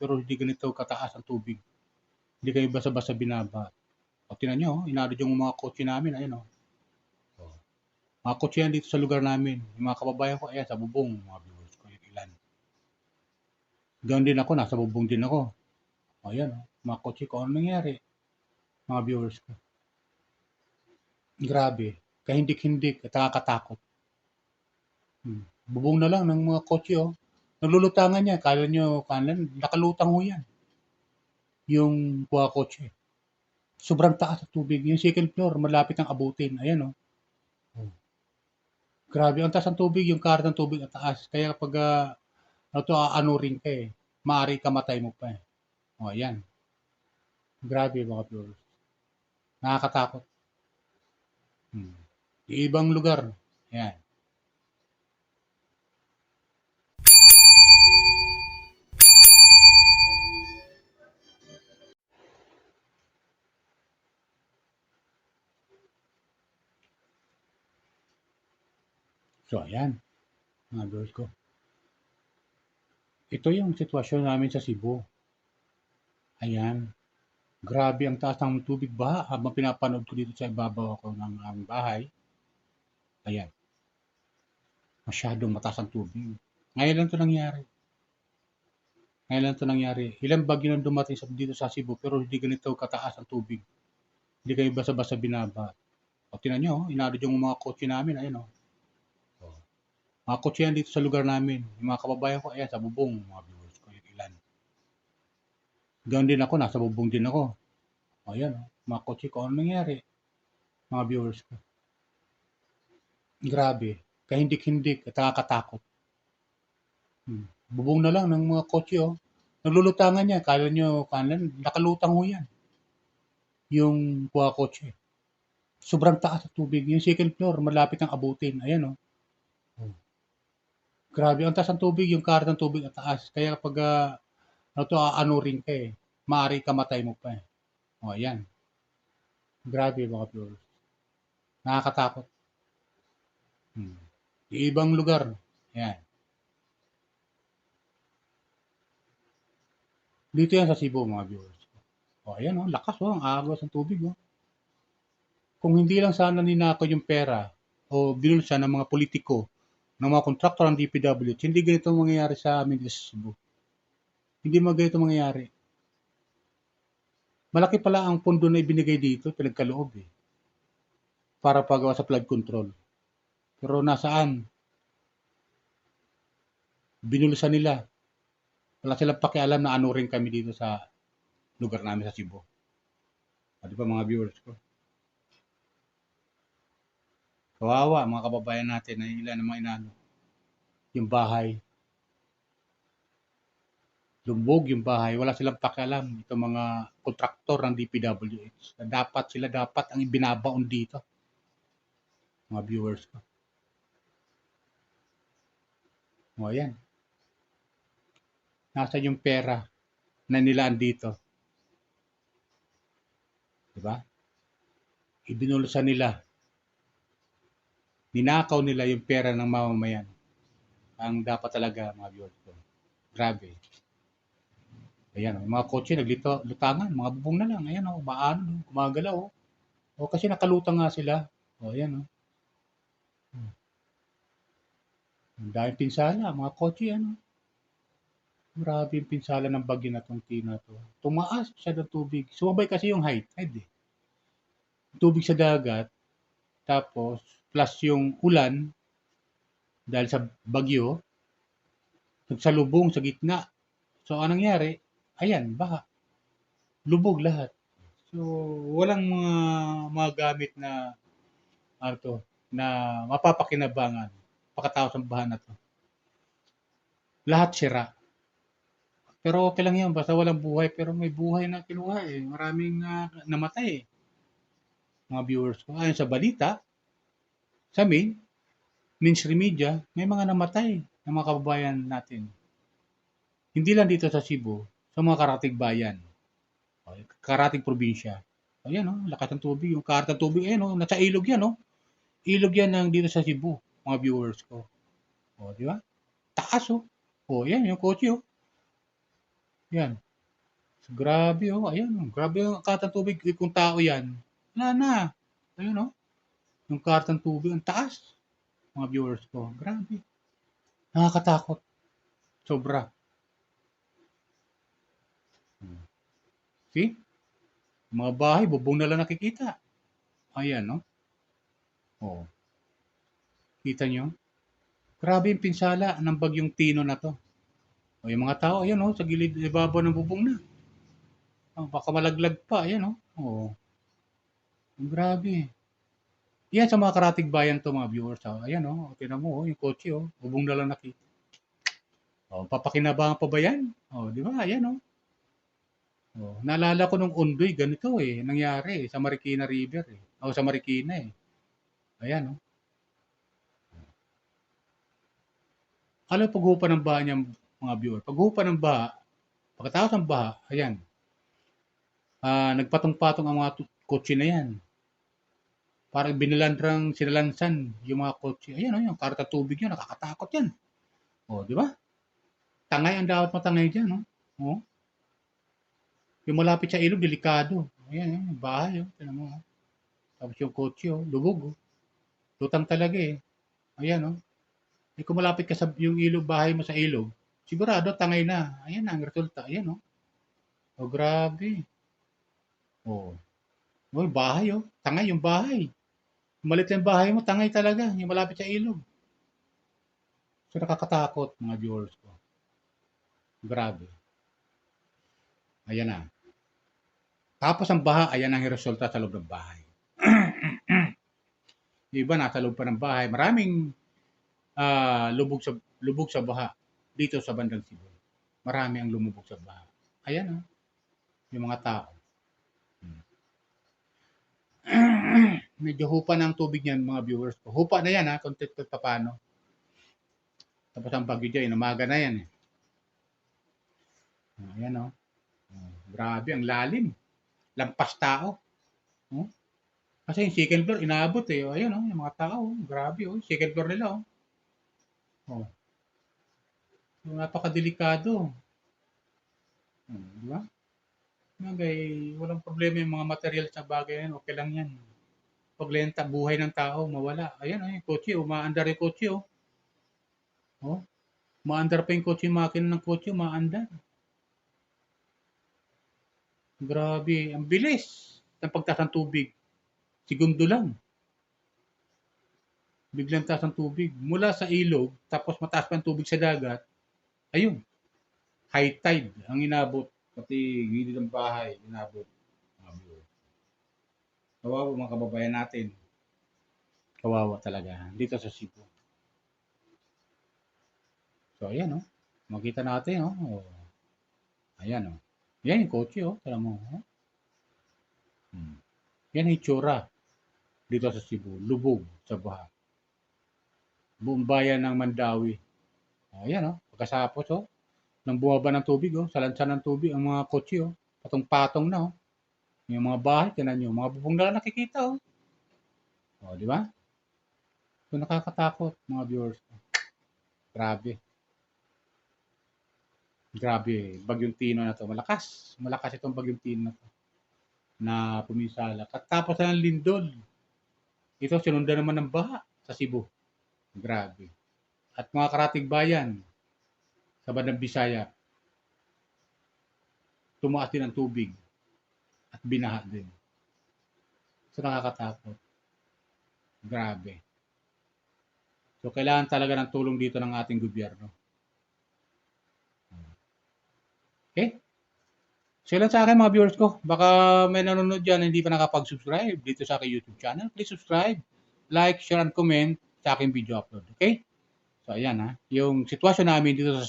pero hindi ganito kataas ang tubig. Hindi kayo basta-basta binabaha. O tingnan niyo, inanod yung mga kotse namin, ayan o. Mga kotse yan dito sa lugar namin. Yung mga kababayan ko, ayan, sa bubong, mga viewers ko, yung ilan. Ganoon din ako, nasa bubong din ako. O ayan o, mga kotse ko, ano nangyari? Mga viewers ko. Grabe, kahindik-hindik at nakakatakot. Bubong na lang ng mga kotse oh. Naglulutangan yan, kala nyo, nakalutang ho yan. Yung mga kotse. Sobrang taas ang tubig. Yung second floor, malapit ang abutin. Ayan oh. Grabe, ang taas ng tubig, yung karat ng tubig at taas. Kaya kapag ano rin ka eh, maaari ka matay mo pa eh. O, ayan. Grabe mga viewers. Nakakatakot. Ibang lugar. Ayan. So, ayan. Mga viewers ko. Ito yung sitwasyon namin sa Cebu. Ayan. Grabe ang taas ng tubig baha habang pinapanood ko dito sa ibabaw ako ng aming bahay. Ayan. Masyadong mataas ang tubig. Ngayon lang ito nangyari. Ngayon lang ito nangyari. Ilang bagyo nang dumating dito sa Cebu pero hindi ganito kataas ang tubig. Hindi kayo basta-basta binaba. O tingnan nyo, inanod yung mga kotse namin. Ayan o. Mga kotse yan dito sa lugar namin. Yung mga kababayan ko, ayan, sa bubong. Mga viewers ko, yung ilan. Ganoon din ako, nasa bubong din ako. O ayan o, mga kotse ko, ano nangyari? Mga viewers ko. Grabe, kahindik-hindik at nakakatakot. Bubong na lang ng mga kotse oh. Naglulutangan yan, kala nyo, nakalutang ho yan. Yung mga kotse. Sobrang taas ang tubig. Yung second floor, malapit ang abutin. Ayan oh. Grabe, ang taas ng tubig, yung karat ng tubig at taas. Kaya kapag ano rin ka eh, maaari ka matay mo pa eh. O, ayan. Grabe mga viewers. Nakakatakot. Ibang lugar. Ayan. Dito yan sa Cebu mga viewers. O, ayan oh, lakas oh, ang agos ng tubig oh. Kung hindi lang sana ninakaw yung pera o binulsa ng mga politiko, ng mga kontraktor ng DPWH, hindi ganito mangyayari sa amin dito sa Cebu. Hindi ganito mangyayari. Malaki pala ang pondo na ibinigay dito, pinagkaloob eh, para pagawa sa flood control. Pero nasaan? Binulsa nila. Wala silang pakialam na ano rin kami dito sa lugar namin sa Cebu. Di ba mga viewers ko? Kawawa mga kababayan natin na ilan naman inano. Yung bahay. Lumbog yung bahay. Wala silang pakialam. Itong mga kontraktor ng DPWH. Dapat ang ibinabaon dito. Mga viewers ko. O ayan. Nasa yung pera na nilaan dito. Diba? Ibinulsa nila. Ninakaw nila yung pera ng mamamayan. Ang dapat talaga mga viewers ko. Grabe. Ayan, mga kotse lutangan, mga bubong na lang. Ayan, maano, gumagalaw. O, kasi nakalutang nga sila. O, ayan, ang daming pinsala, mga kotse, ano. Grabe yung pinsala ng bagyo na tong Tina to. Tumaas siya ng tubig. Sumabay kasi yung high tide eh. Tubig sa dagat, tapos plus yung ulan, dahil sa bagyo, nagsalubong sa gitna. So, anong nangyari? Ayan, baha. Lubog lahat. So, walang mga gamit na ano to, na mapapakinabangan pagkatapos ng baha na to. Lahat sira. Pero okay lang yan, basta walang buhay. Pero may buhay na kinuha eh. Maraming namatay eh. Mga viewers ko. Ayon sa balita, sa mainstream media, may mga namatay ng mga kababayan natin. Hindi lang dito sa Cebu, sa mga karatig bayan, karatig probinsya. Ayan lakas ng tubig. Yung karat ng tubig, ayan nasa ilog yan Ilog yan ng dito sa Cebu, mga viewers ko. O, di ba? Taas O, yan yung kotse Yan. Grabe oh, ayan oh. Grabe yung kartang tubig. Eh, kung tao yan, wala na. Ayun oh. Yung kartang tubig, ang taas. Mga viewers ko. Grabe. Nakakatakot. Sobra. See? Mga bahay, bubong na lang nakikita. Ayan no. Oh. Kita nyo? Grabe yung pinsala ng bagyong Tino na to. O yung mga tao, ayan oh, sa gilid, ibabaw ng bubong na. Oh, baka malaglag pa, ayan oh. Oh, grabe. Yan sa mga karatig bayan to mga viewers. Oh. Ayan oh, tinan mo oh, yung kotse oh, bubong na lang nakita. Oh, papakinabangan pa ba yan? Oh, di ba? Ayan oh. Oh, naalala ko nung Undoy, ganito eh, nangyari sa Marikina River eh. O sa Marikina eh. Ayan oh. Alam mo paghupa ng baha niyan mga viewer. Paghupa ng baha, pagkatapos ng baha, ayan, nagpatong-patong ang mga kotse na yan. Parang binilandrang sinalansan yung mga kotse. Ayan oh, yung karta tubig yan, nakakatakot yan. Oh, di ba? Tangay ang dapat matangay diyan, no? Oh. Yung malapit sa ilog, delikado. Ayan, yung bahay, oh. Tingnan mo, oh. Tapos yung kotse, oh, lubog, oh. Lutang talaga, eh. Ayan, oh. Eh, kung malapit ka sa yung ilog, bahay mo sa ilog, sigurado, tangay na. Ayan ang resulta. Ayan, oh. Oh, grabe. Oh. Oh, bahay, oh. Tangay yung bahay. Malit yung bahay mo, tangay talaga. Yung malapit sa ilog. So, nakakatakot, mga viewers ko. Grabe. Ayan na. Tapos ang baha, ayan ang resulta sa loob ng bahay. Yung iba nasa loob pa ng bahay. Maraming lubog sa baha dito sa bandang Cebu. Marami ang lumubog sa baha. Ayan oh, yung mga tao. Medyo hupa na ang tubig niyan mga viewers ko. Hupa na yan ha, kung paano. Tapos ang bagyo dyan, umaga na yan eh. Ayan oh. Grabe, ang lalim. Lampas tao. Oh. Kasi yung second floor, inaabot eh. Oh, ayan oh, yung mga tao. Grabe oh, second floor nila oh. Oh. So, napakadelikado. Di ba? Bagay, walang problema yung mga material sa bagay yan. Okay lang yan. Paglenta, buhay ng tao, mawala. Ayan, yung kotse, umaandar yung kotse, oh. Oh, umaandar pa yung kotse, yung makina ng kotse, umaandar. Grabe, ang bilis ng pagtaas ng tubig. Segundo lang. Biglang taas ng tubig. Mula sa ilog, tapos mataas pa ang tubig sa dagat. Ayun, high tide ang inabot. Pati gilid ng bahay, inabot. Kawawa mga kababayan natin. Kawawa talaga. Dito sa Cebu. So, ayan, oh. Makita natin, oh. Oh. Ayan, oh. Yan yung kotse, oh. Tala mo, oh. Yan ang itsura dito sa Cebu. Lubog sa baha. Buong bayan ng Mandawi. Ayan, oh. Pagkasapos, oh. Nang bumaba ng tubig, oh. Salansan ng tubig ang mga kotse, oh. Patong-patong na, oh. Yung mga bahay, tinan nyo. Mga bubong na lang nakikita, oh. O, di ba? So, nakakatakot, mga viewers. Grabe. Grabe. Bagyong Tino na to. Malakas. Malakas itong Bagyong Tino na to. Na pumisala. At tapos na ng lindol. Ito, sinundan naman ng baha sa Cebu. Grabe. At mga karatig bayan sa bandang Bisaya, tumaas din ang tubig at binaha din. So, nakakatakot. Grabe. So, kailangan talaga ng tulong dito ng ating gobyerno. Okay? So, yun lang sa akin mga viewers ko. Baka may nanonood dyan na hindi pa nakapag-subscribe dito sa aking YouTube channel. Please subscribe, like, share, and comment sa aking video upload. Okay? So, ayan ha. Yung sitwasyon namin dito sa